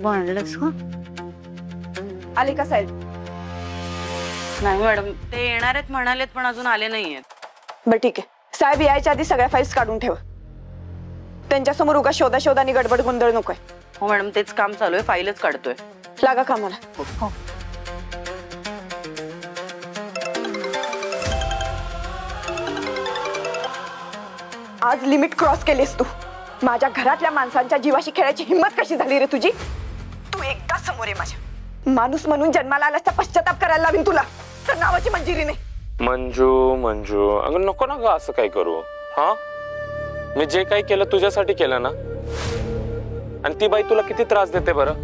बनलंच हो. आले का साहेब? नाही मॅडम, ते येणार आहेत म्हणालेत पण अजून आले नाहीयेत. बरं ठीक आहे, साहेब यायच्या आधी सगळ्या फाईल्स काढून ठेवा. त्यांच्यासमोर उगा शोधा गडबड गोंधळ नकोय. हो मॅडम, तेच काम चालू आहे, फाईलच काढतोय. लागा कामाला. हो. आज लिमिट क्रॉस केलीस तू. माझ्या घरातल्या माणसांच्या जीवाशी खेळायची हिंमत कशी झाली रे तुझी? तू एकदा समोर आहे माझ्या. माणूस म्हणून जन्माला आल्याचा पश्चाताप करायला लावीन तुला, तर नावाची मंजिरी नाही. मंजू मंजू, अगं नको ना ग असं काय करू. हा, मी जे काही केलं तुझ्यासाठी केलं ना. आणि ती बाई तुला किती त्रास देते बरं,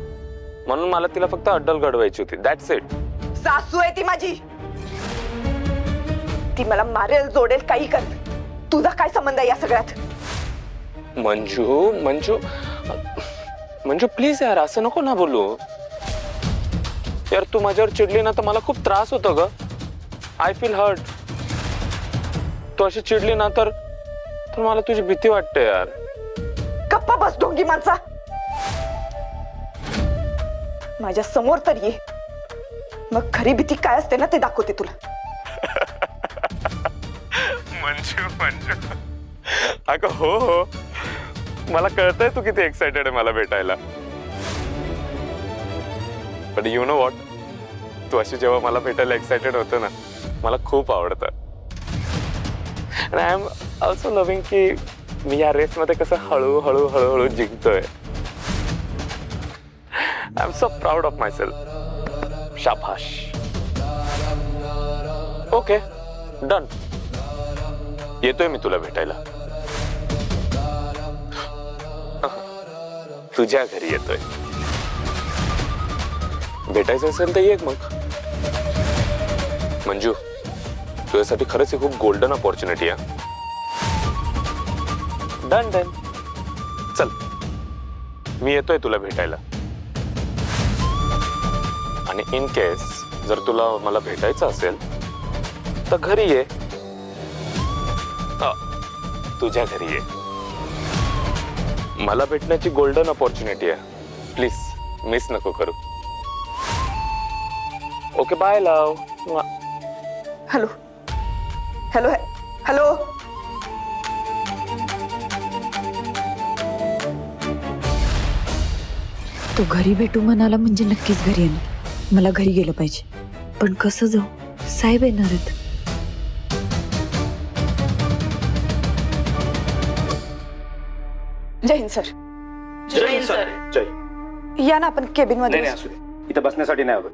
म्हणून मला तिला फक्त अड्डल घडवायची होती. That's it. सासू आहे ती माझी. ती मला मारेल, जोडेल, काही कर. तुझा काय संबंध आहे या सगळ्यात? मंजू मंजू मंजू प्लीज यार, असं नको ना बोलू यार. तू माझ्यावर चिडली ना तर मला खूप त्रास होतो ग. I feel hurt. तू अशी चिडली ना तर मला तुझी भीती वाटते यार. गप्पा बस ढोंगी माणसा. माझ्या समोर तर ये, मग खरी भीती काय असते ना ते दाखवते तुला. मंजू मंजू, अगं हो हो, मला कळतंय तू किती एक्साइटेड आहे मला भेटायला. बट यू नो व्हॉट, तू अशी जेव्हा मला भेटायला एक्साइटेड होतं ना, मला खूप आवडतं. आय एम ऑल्सो लव्हिंग की मी या रेस मध्ये कसं हळूहळू हळूहळू जिंकतोय. I am so proud of myself. शाबाश. ओके डन, येतोय मी तुला भेटायला. तुझ्या घरी येतोय. भेटायचं असेल तर ये मग. मंजू, तुझ्यासाठी खरंच ही खूप गोल्डन अपॉर्च्युनिटी आहे. डन डन, चल मी येतोय तुला भेटायला. आणि इन केस जर तुला मला भेटायचं असेल तर घरी ये. तुझ्या घरी ये. मला भेटण्याची गोल्डन अपॉर्च्युनिटी आहे. प्लीज मिस नको करू. Okay bye love. Hello hello hello. तो घरी भेटू म्हणाला म्हणजे नक्कीच घरी येणार. मला घरी गेलं पाहिजे, पण कसं जाऊ? साहेब येणार आहेत. जय हिंद सर. जय हिंद सर. जय. या ना आपण केबिन मध्ये नाही असू दे, इथं बसण्यासाठी नाही आलो.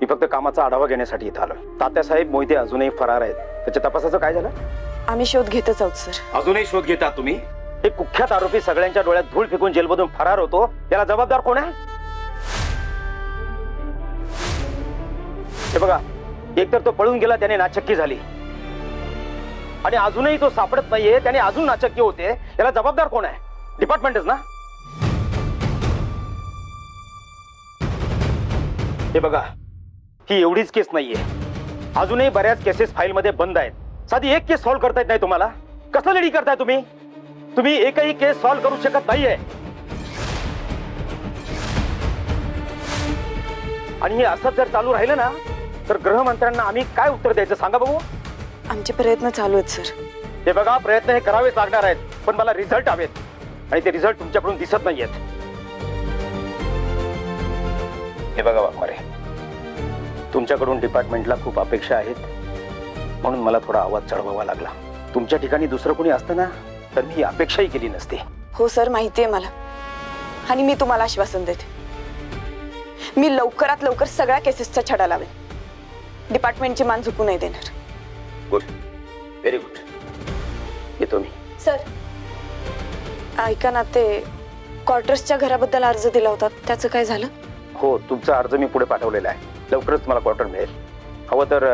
मी फक्त कामाचा आढावा घेण्यासाठी इथं आलोय. तात्यासाहेब मोहिते अजूनही फरार आहेत. त्याच्या तपासाचं काय झालं? आम्ही शोध घेतच आहोत सर. अजूनही शोध घेता तुम्ही? एक कुख्यात आरोपी सगळ्यांच्या डोळ्यात धूळ फेकून जेलमधून फरार होतो, त्याला जबाबदार कोण आहे? हे बघा, एकतर तो पळून गेला, त्याने नाचक्की झाली, आणि अजूनही तो सापडत नाहीये, त्याने अजून नाचक्की होते. याला जबाबदार कोण आहे? डिपार्टमेंटच ना. हे बघा, ही एवढीच केस नाहीये. अजूनही बऱ्याच केसेस फाईल मध्ये बंद आहेत. साधी एक केस सॉल्व्ह करता येत नाही तुम्हाला? कसं लेडी करताय तुम्ही? तुम्ही एकही केस सॉल्व्ह करू शकत नाहीये. आणि हे असंच जर चालू राहिलं ना तर गृहमंत्र्यांना आम्ही काय उत्तर द्यायचं सांगा बघू. आमचे प्रयत्न चालू आहेत सर. हे बघा, प्रयत्न हे करावेच लागणार आहेत, पण मला रिझल्ट हवेत, आणि ते रिझल्ट तुमच्याकडून दिसत नाहीयेत. हे बघा वाघमारे, तुमच्याकडून डिपार्टमेंटला खूप अपेक्षा आहेत, म्हणून मला थोडा आवाज चढवावा लागला. तुमच्या ठिकाणी दुसरं कोणी असतं ना तर मी अपेक्षाही केली नसती. हो सर, माहिती आहे मला, आणि मी तुम्हाला आश्वासन देते, मी लवकरात लवकर सगळ्या केसेसचा छडा लावेन. डिपार्टमेंटची मान झुकू नाही देणार. Good, very good. येतो मी. सर ऐका ना, ते क्वार्टर्सच्या घराबद्दल अर्ज दिला होता, त्याचं काय झालं? हो, तुमचा अर्ज मी पुढे पाठवलेला आहे. लवकरच तुम्हाला क्वार्टर मिळेल. हवं तर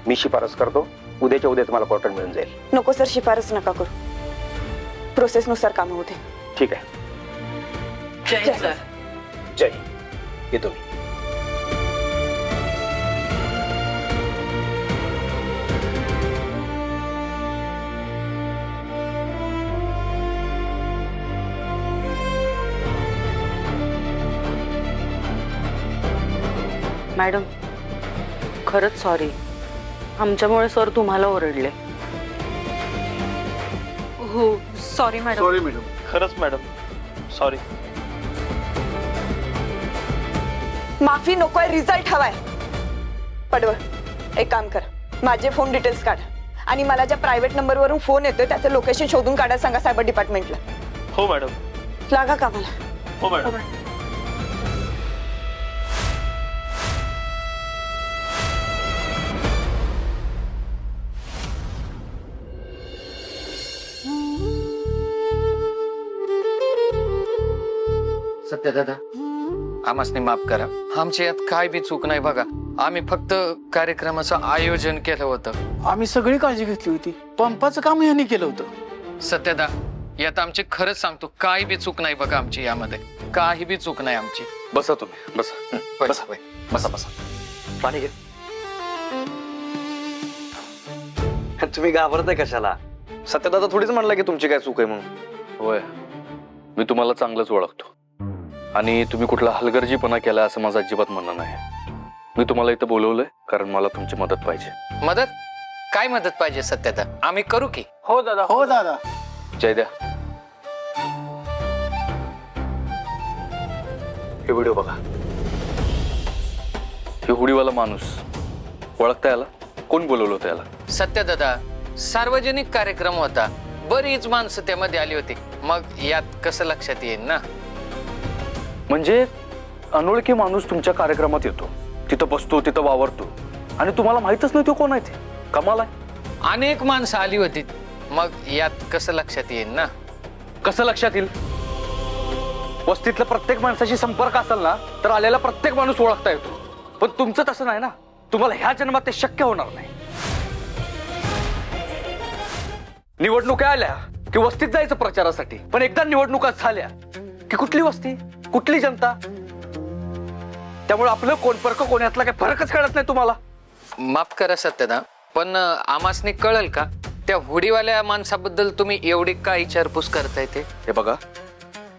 मी शिफारस करतो, उद्याच्या उद्या तुम्हाला क्वार्टर मिळून जाईल. नको सर, शिफारस नका करू, प्रोसेसनुसार कामं होते. ठीक आहे. जय हिंद सर. जय. येतो मी. मॅडम खरंच सॉरी, आमच्यामुळे सर तुम्हाला ओरडले. हो सॉरी मॅडम. Sorry madam. खरंच मॅडम सॉरी. माफी नकोय, रिझल्ट हवाय. पडवळ, एक काम कर, माझे फोन डिटेल्स काढ आणि मला ज्या प्रायव्हेट नंबरवरून फोन येतोय त्याचं लोकेशन शोधून काढायला सांगा सायबर डिपार्टमेंटला. हो मॅडम. लागा कामाला. हो मॅडम. सत्यदादा, आम्हासनी माफ करा. आमची यात काय बी चूक नाही बघा. आम्ही फक्त कार्यक्रमाचं आयोजन केलं होतं. आम्ही सगळी काळजी घेतली होती. पंपाचं काम यांनी केलं होतं. सत्यदा, यात आमची खरंच सांगतो काय बी चूक नाही बघा आमची यामध्ये. काही बी चूक नाही आमची. बसा तुम्ही, बसा. बसा बसा बसा, पाणी घे. तुम्ही घाबरताय कशाला? सत्यदादा थोडीच म्हणला की तुमची काय चूक आहे म्हणून. होय, मी तुम्हाला चांगलंच ओळखतो आणि तुम्ही कुठला हलगर्जीपणा केला असं माझं अजिबात म्हणणं नाही. मी तुम्हाला इथं बोलवलंय कारण मला तुमची मदत पाहिजे. मदत? काय मदत पाहिजे सत्यदा? आम्ही करू की. हो दादा. हो दादा. जय द्या. हे व्हिडिओ बघा. हे हुडीवाला माणूस ओळखता याला? कोण बोलवलं होतं याला? सत्यदादा, सार्वजनिक कार्यक्रम होता, बरीच माणसं त्यामध्ये आली होती. मग यात कसं लक्षात येईल ना? म्हणजे अनोळखी माणूस तुमच्या कार्यक्रमात येतो, तिथं बसतो, तिथं वावरतो आणि तुम्हाला माहितच नाही तो कोण आहे. ते कमाल आहे. अनेक माणसं आली होती, मग यात कसं लक्षात येईल ना? कसं लक्षात येईल? वस्तीतल्या प्रत्येक माणसाशी संपर्क असेल ना तर आलेला प्रत्येक माणूस ओळखता येतो. पण तुमचं तसं नाही ना. तुम्हाला ह्या जन्मात ते शक्य होणार नाही. निवडणुका आल्या की वस्तीत जायचं प्रचारासाठी, पण एकदा निवडणुका झाल्या की कुठली वस्ती, कुठली जनता. त्यामुळे आपलं कोण परक कोण यातला काही फरकच कळत नाही तुम्हाला. माफ करा सत्यदा, पण आमासनी कळल का त्या हुडीवाल्या माणसाबद्दल तुम्ही एवढी का विचारपूस करताय ते? हे बघा,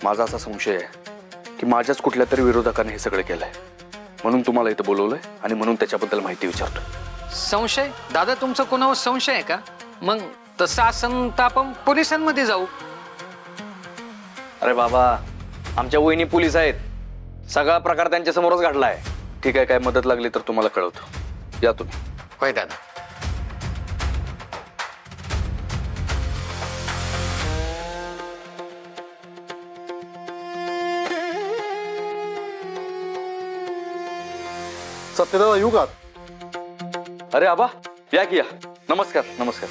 माझा असा संशय आहे की माझ्याच कुठल्या तरी विरोधकाने हे सगळं केलंय, म्हणून तुम्हाला इथं बोलवलंय आणि म्हणून त्याच्याबद्दल माहिती विचारतो. संशय? दादा, तुमचं कोणावर संशय आहे का? मग तसं असन तर आपण पोलिसांमध्ये जाऊ. अरे बाबा, आमच्या वहिनी पोलीस आहेत. सगळा प्रकार त्यांच्या समोरच घडलाय. ठीक आहे, काय मदत लागली तर तुम्हाला कळवतो. या तुम्ही. होय दादा. सत्यदादा येऊ का? अरे आबा, या की या. नमस्कार. नमस्कार.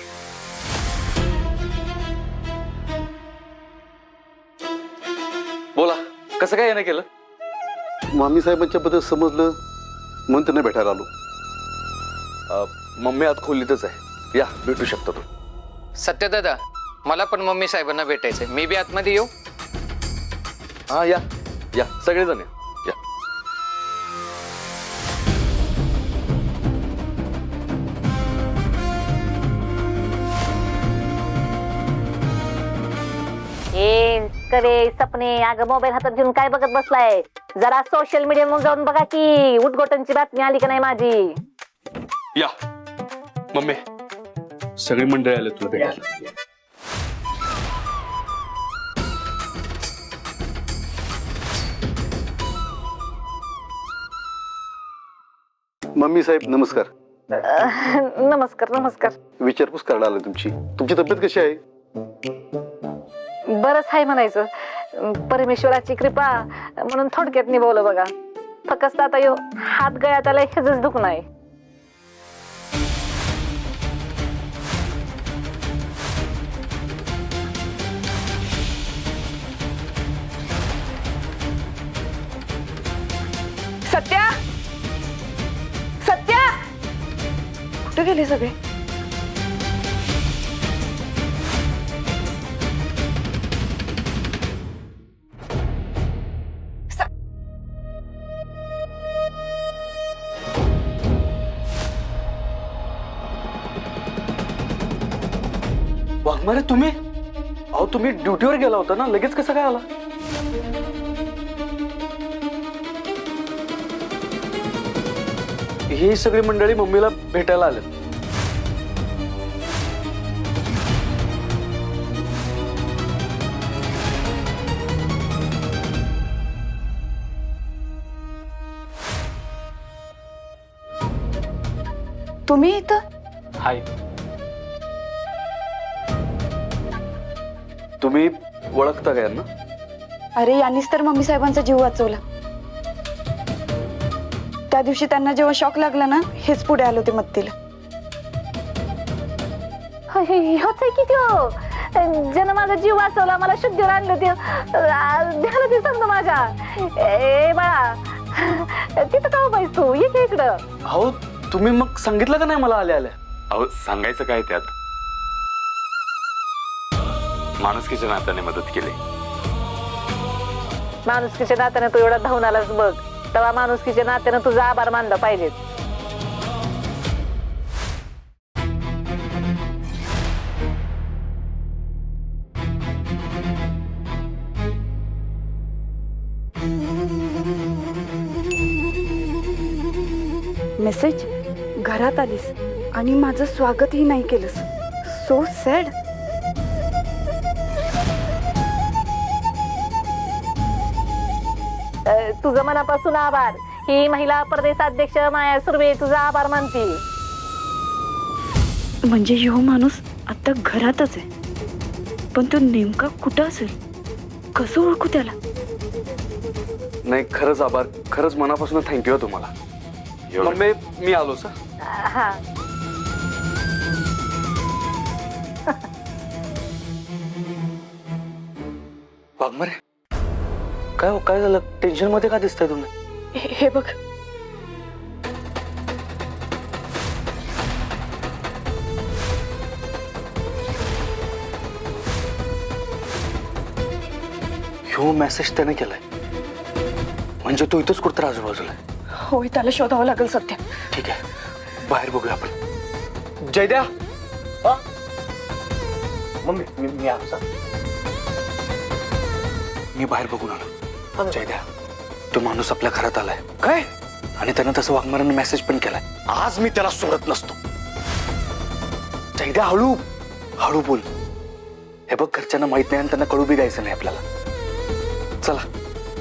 बोला, कसं काय येणं केलं? मामी साहेबांच्या बद्दल समजलं म्हणून त्यांना भेटायला आलो. मम्मी आत खोलीतच आहे, या भेटू शकता तू. सत्यदादा, मला पण मम्मी साहेबांना भेटायचंय. मी बी आतमध्ये येऊ? हा या या, सगळेजण या. या. करे सपने, अगं मोबाईल हातात घेऊन काय बघत बसलाय? जरा सोशल मीडियावर जाऊन बघा की उठगोटांची बातमी आली का नाही माझी. या मम्मी, सगळी मंडळी आले तुला भेटायला. मम्मी साहेब नमस्कार. नमस्कार नमस्कार. विचारपूस करायला आलो तुमची. तुमची तब्येत कशी आहे? बरंच आहे म्हणायचं. परमेश्वराची कृपा म्हणून थोडक्यात निभवलं बघा. फक्त आता यो हात गळ्यात आलाय ह्याच दुख नाही. सत्या, सत्या, कुठे गेले सगळे? वाघमारे तुम्ही? अहो तुम्ही ड्युटीवर गेला होता ना, लगेच कसं काय आला? ही सगळी मंडळी मम्मीला भेटायला आलेत. तुम्ही इथं? हाय. तुम्ही ओळखता का यांना? अरे यांनीच तर मम्मी साहेबांचा जीव वाचवला. त्या दिवशी त्यांना जेव्हा शॉक लागला ना, हेच पुढे आलो ते मत्तीला. होच आहे की तो ज्यानं माझा जीव वाचवला, मला शुद्धीवर आणलं ते ध्यान ते समजा माझ्या. ए बाळा, तिथं का उभायस तू? ये की इकडं. हो, तुम्ही मग सांगितलं का नाही मला आल्या आल्या? अहो सांगायचं काय त्यात, माणुसकीच्या नात्याने मदत केली. माणुसकीच्या नात्यानं तू एवढा धावून आलास बघ, तेव्हा माणुसकीच्या नात्यानं तुझा आभार मानला पाहिजे. मेसेज, घरात आलीस आणि माझं स्वागतही नाही केलंस. So sad. तुझं मनापासून आभार. ही महिला प्रदेशाध्यक्ष माया सुर्वे तुझा आभार मानतील. म्हणजे ह्यो माणूस आता घरातच आहे, पण तो नेमका कुठं असेल? कसं ओळखू त्याला? नाही, खरंच आभार, खरंच मनापासून थँक्यू तुम्हाला. मम्मी, मी आलो सर. हा, वाघमारे, काय हो, काय झालं? टेन्शन मध्ये का दिसताय तुम्ही? हे बघ, ह्यो मेसेज त्याने केलाय, म्हणजे तो इथंच कुठतर आजूबाजूला आहे. होय, त्याला शोधावं लागेल सध्या. ठीक आहे, बाहेर बघूया आपण. जयद्या, मम्मी, मी आलो सर. मी बाहेर बघून आलो. जयद्या, तो माणूस आपल्या घरात आलाय. काय? आणि त्यानं तसं वाघमारांना मेसेज पण केलाय. आज मी त्याला सोडत नसतो. जयद्या, हळू हळू बोल. हे बघ, घरच्यांना माहित नाही आणि त्यांना कळू बी द्यायचं नाही आपल्याला. चला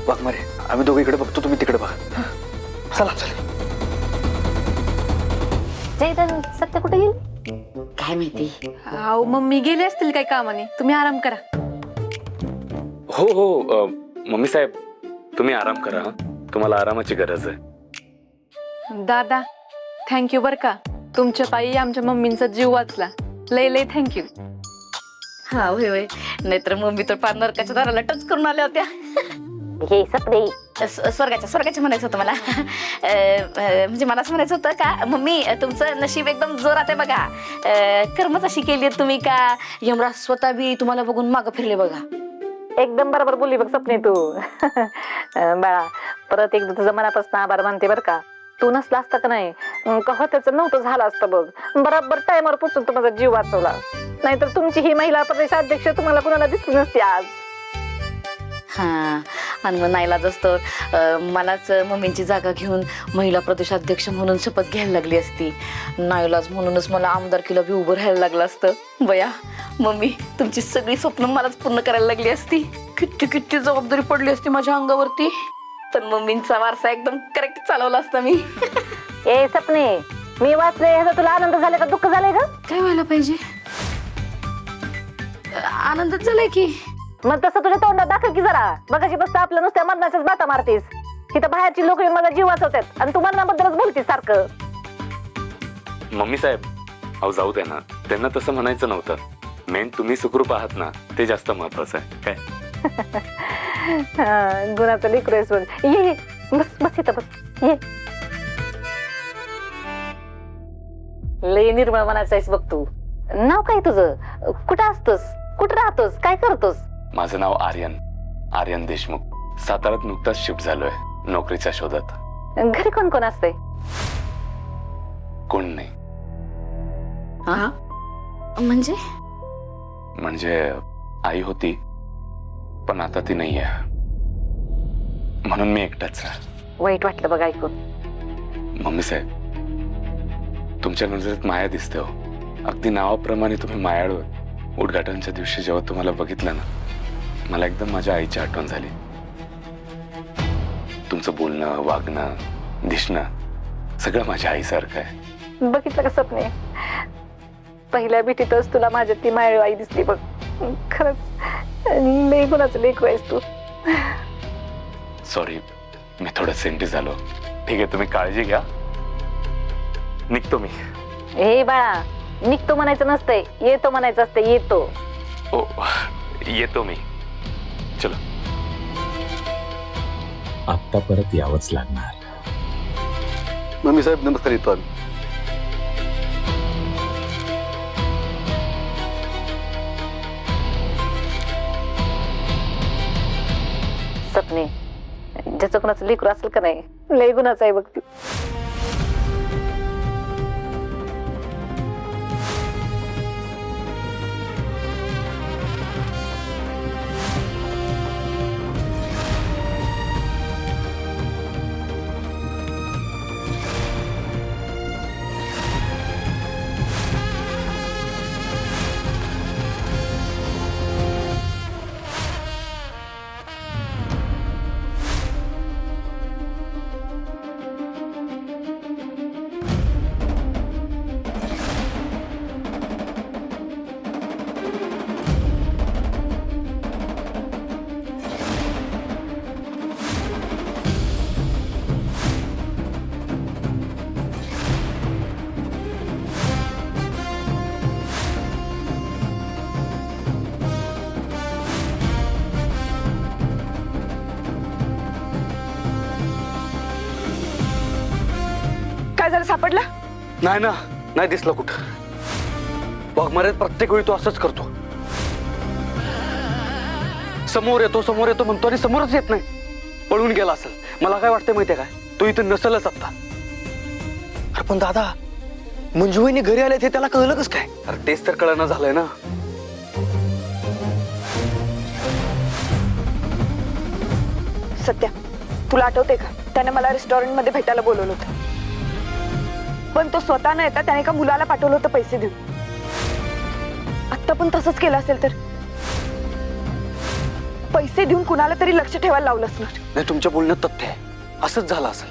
वाघमारे, आम्ही दोघं इकडे बघतो, तुम्ही तिकडे बघा. चला चला. जयदन सत्य कुठे गेली? काय माहिती. अहो मम्मी गेले असतील काही कामाने, तुम्ही आराम करा. हो हो मम्मी साहेब, तुम्ही आराम करा. तुम्हाला आरामाची गरज आहे. दादा, थँक्यू बर का, तुमच्या पायी आमच्या मम्मींचा जीव वाचला. लय लय थँक्यू. हा होय होय, नाहीतर मम्मी तर पार नरकाच्या दाराला टच करून आल्या होत्या. हे सपने स्वर्गाच्या म्हणायचं होतं मला. म्हणजे मला असं म्हणायचं होतं का मम्मी, तुमचं नशीब एकदम जोरात आहे बघा. कर्मच अशी केली तुम्ही का यमराज स्वतः बी तुम्हाला बघून मागं फिरले बघा. एकदम बरोबर बोलली बघ सपने तू. बाळा, परत एकदा तुझं मनापासून आभार मानते बर का. तू नसला असता का नाही, कव्हा त्याचं नव्हतं झालं असतं बघ. बरोबर टायमावर पोचून तुम्हाला जीव वाचवला. नाहीतर तुमची ही महिला प्रदेशाध्यक्ष तुम्हाला कुणाला दिसली नसती आज. हा, आणि मग नाईलाज असतं मलाच मम्मींची जागा घेऊन महिला प्रदेशाध्यक्ष म्हणून शपथ घ्यायला लागली असती. नाईलाज म्हणूनच मला आमदारकीला बी उभं राहायला लागलं असतं. बया मम्मी, तुमची सगळी स्वप्न मलाच पूर्ण करायला लागली असती. किती किती जबाबदारी पडली असती माझ्या अंगावरती. पण मम्मींचा वारसा एकदम करेक्ट चालवला असता मी. ए सपने, मी वाचले ह्याचा तुला आनंद झाला का दुःख झालंय का? काय व्हायला पाहिजे? आनंदच झालाय की. मग तसं तुझ्या तोंडात दाखल की जरा. बघाशी बसता आपल्या नुसत्या मरणाच्याच बाता मारतीस. तिथं बाहेरची लोक माझा जीव वाचवतात आणि तू मरणाबद्दलच बोलतीस सारखं. मम्मी साहेब, अहो जाऊ द्या ना, त्यांना तसं म्हणायचं नव्हतं. मेन तुम्ही सुखरूप आहात ना, ते जास्त महत्वाचं आहे. काय गुणाचं लेकरू आहेस बघ. ये बस बस इथं बस. ये, लय निर्मळ मनाचं आहेस बघ तू. नाव काय तुझं? कुठं असतोस? कुठं राहतोस? काय करतोस? माझं नाव आर्यन देशमुख. साताऱ्यात नुकताच शिफ्ट झालोय नोकरीच्या शोधात. घरी कोण कोण असते? कोण नाही. हा म्हणजे म्हणजे आई होती, पण आता ती नाहीये, म्हणून मी एकटाच. वाईट वाटलं बघ ऐकून. मम्मी साहेब, तुमच्या नजरेत माया दिसते हो. अगदी नावाप्रमाणे तुम्ही मायाळू. उद्घाटनच्या दिवशी जेव्हा तुम्हाला बघितलं ना, मला एकदम माझ्या आईची आठवण झाली. तुमचं बोलणं, वागणं, दिसणं सगळं माझ्या आईसारखं आहे. बघितलं का सपने, पहिल्या भेटीतच तुला माझ्यात ती मायाळू आई दिसली बघ. खरंच लई गुणाचं लेकरू आहेस तू. सॉरी, मी थोडं सेंटी झालो. ठीक आहे, तुम्ही काळजी घ्या. निघतो मी. हे बाळा, निघतो म्हणायचं नसतंय, येतो म्हणायचं असतं. येतो. ओ, येतो मी. चलो. आत्ता परत यावंच लागणार. मम्मी साहेब नमस्कार, येतो आम्ही. सपने, ज्याचं कोणाचं लेकरू असेल का नाही, लय गुणाचं आहे बघ ती. काय झालं, सापडला? नाही ना, नाही दिसला कुठं. वाघमारे प्रत्येक वेळी तो असंच करतो. समोर येतो म्हणतो आणि समोरच येत नाही. पळून गेला असेल. मला काय वाटतंय माहितीये काय, तो इथं नसेलच आता. अरे पण दादा, मंजुबाईने घरी आले ते त्याला कळलं कसं काय? अरे तेच तर कळणं झालंय ना. सत्या, तुला आठवते का, त्याने मला रेस्टॉरंट मध्ये भेटायला बोलवलं होतं. पण तो स्वतः न येता त्याने एका मुलाला पाठवलं होतं पैसे देऊन. आता पण तसंच केलं असेल तर पैसे देऊन कुणाला तरी लक्ष ठेवायला लावलं असणार. नाही, तुमच्या बोलण्यात तथ्य आहे. असंच झालं असेल.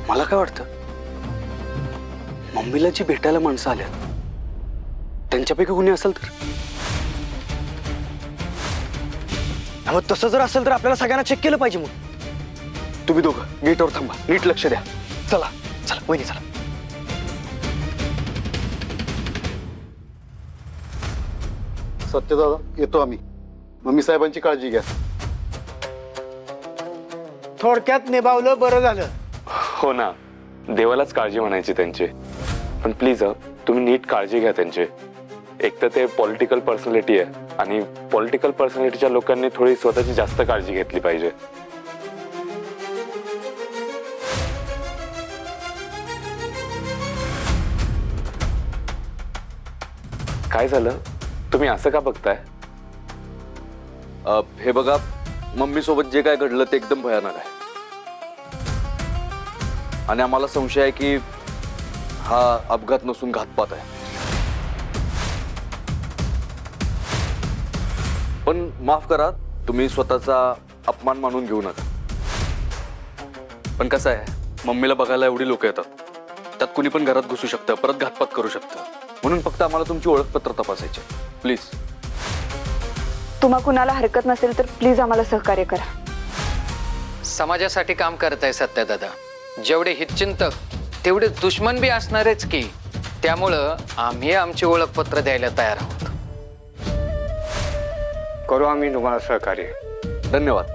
मला काय वाटतं, मम्मीला जी भेटायला माणसं आल्यात त्यांच्यापैकी कुणी असेल तर. मग तसं जर असेल तर आपल्याला सगळ्यांना चेक केलं पाहिजे. मग तुम्ही दोघं गेटवर थांबा, नीट लक्ष द्या. चला चला वहिनी, चला. सत्यदादा, येतो आम्ही. मम्मी साहेबांची काळजी घ्या. थोडक्यात निभावलं, बरं झालं. हो ना, देवालाच काळजी म्हणायची त्यांची. पण प्लीज तुम्ही नीट काळजी घ्या त्यांची. एक तर ते पॉलिटिकल पर्सनॅलिटी आहे, आणि पॉलिटिकल पर्सनॅलिटीच्या लोकांनी थोडी स्वतःची जास्त काळजी घेतली पाहिजे. काय झालं, तुम्ही असं का बघताय? हे बघा, मम्मी सोबत जे काय घडलं ते एकदम भयानक आहे. आणि आम्हाला संशय आहे की हा अपघात नसून घातपात आहे. पण माफ करा, तुम्ही स्वतःचा अपमान मानून घेऊ नका. पण कसं आहे, मम्मीला बघायला एवढी लोक येतात, त्यात कुणी पण घरात घुसू शकतं, परत घातपात करू शकतं. म्हणून फक्त आम्हाला तुमची ओळखपत्र तपासायचे. प्लीज. तुम्हा कुणाला हरकत नसेल तर प्लीज आम्हाला सहकार्य करा. समाजासाठी काम करताय सत्यदादा. जेवढे हितचिंतक तेवढे दुश्मन बी असणारच की. त्यामुळं आम्ही आमची ओळखपत्र द्यायला तयार आहोत. करू आम्ही तुम्हाला सहकार्य. धन्यवाद.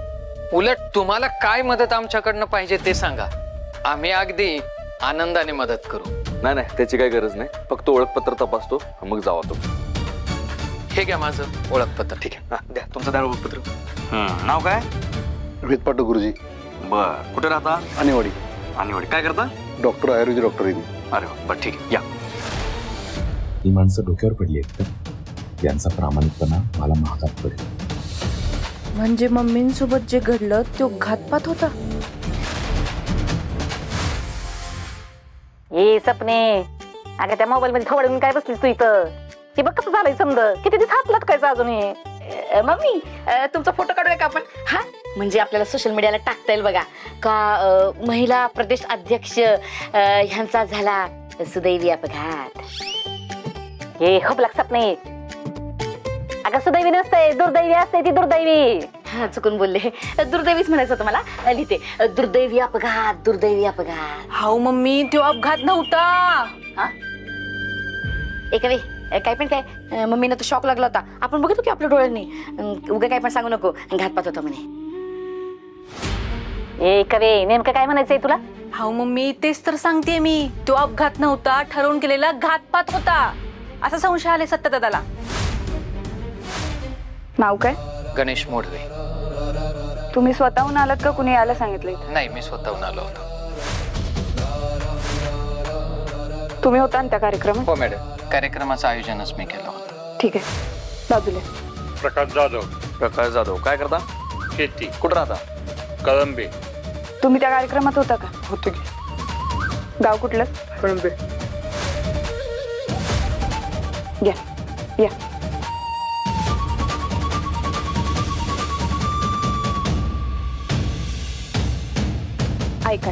उलट तुम्हाला काय मदत आमच्याकडनं पाहिजे ते सांगा, आम्ही अगदी आनंदाने मदत करू. नाही नाही, त्याची काही गरज नाही. फक्त ओळखपत्र तपासतो, मग जावा तुम्ही. हे घ्या माझं ओळखपत्र. ठीक आहे, द्या तुमचं द्या ओळखपत्र. नाव काय? वेदपाटू गुरुजी. बर, कुठे राहता? आणेवाडी. आणेवाडी. काय करता? डॉक्टर, आयुर्वेदिक डॉक्टर आहे मी. अरे वा, बरं ठीक आहे, या. ही माणसं डोक्यावर पडली आहेत का? त्यांचा प्रामाणिकपणा मला महागात पडेल. म्हणजे मम्मींसोबत जे घडलं तो घातपात होता? ए सपने, अगं त्या मोबाईल मध्ये थोडं काय बसलीस तू इथं? हे बघ कसं झालंय समज, किती दिवस हात लटकायचा अजून हे. मम्मी तुमचा फोटो काढूया का आपण? हा म्हणजे आपल्याला सोशल मीडियाला टाकता येईल बघा का महिला प्रदेश अध्यक्ष ह्यांचा झाला सुदैवी अपघात. हे हबलाक सपने, अगं सुदैवी नसते, दुर्दैवी असते ती, दुर्दैवी. हा चुकून बोलले, दुर्दैवीच म्हणायचं होतं मला. लिहिते दुर्दैवी अपघात, दुर्दैवी अपघात. हाऊ मम्मी, तो अपघात नव्हता. हा एका वे काय पण काय, मम्मीनं तो शॉक लागला होता. आपण बघतो की आपल्या डोळ्यांनी. उगा काय पण सांगू नको, घातपात होता म्हणे. ए कवे, नेमकं काय म्हणायचंय तुला? हाऊ मम्मी, तेच तर सांगते मी. तो अपघात नव्हता, ठरवून केलेला घातपात होता, असा संशय आले सत्यदादाला. नाव काय? गणेश मोडवे. तुम्ही स्वतःहून आलात का कुणी यायला सांगितलं? नाही, मी स्वतःहून आलो होतो. तुम्ही होता ना त्या कार्यक्रमात? हो मॅडम, कार्यक्रमाचं आयोजनच मी केलं होतं. ठीक आहे, बाजूला. प्रकाश जाधव. प्रकाश जाधव, काय करता? शेती. कुठं राहता? कळंबे. तुम्ही त्या कार्यक्रमात होता का? होते की. गाव कुठलं? कळंबे. या या. ऐका,